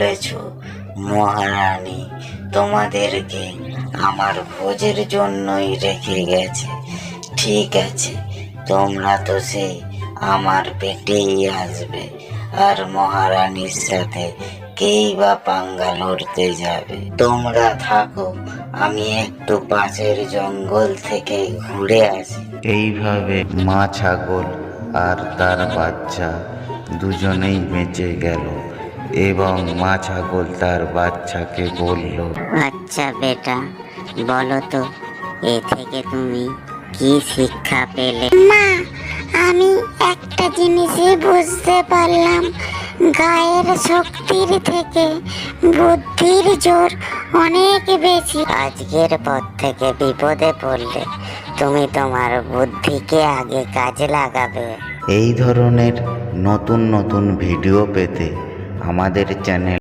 বলেছ মহারানী তোমাদেরকে আমার ভোজের জন্যই রেখে গেছে। ঠিক আছে, তোমরা তো সেই আমার পেটেই আসবে, আর মহারানীর সাথে কেই বা পাঙ্গা লড়তে যাবে। তোমরা থাকো, আমি একটু পাশের জঙ্গল থেকে ঘুরে আসি। এইভাবে মা ছাগল আর তার বাচ্চা দুজনেই বেঁচে গেল এবং মা ছাগল তার বাচ্চাকে বলল, আচ্ছা বেটা, বলো তো এ থেকে তুমি কি শিক্ষা পেলে? মা, আমি একটা জিনিসই বুঝতে পারলাম, গায়ের শক্তির থেকে বুদ্ধির জোর অনেক বেশি। আজকের পর থেকে বিপদে পড়লে তুমি তোমার বুদ্ধিকে আগে কাজে লাগাবে। এই ধরনের নতুন নতুন ভিডিও পেতে আমাদের চ্যানেল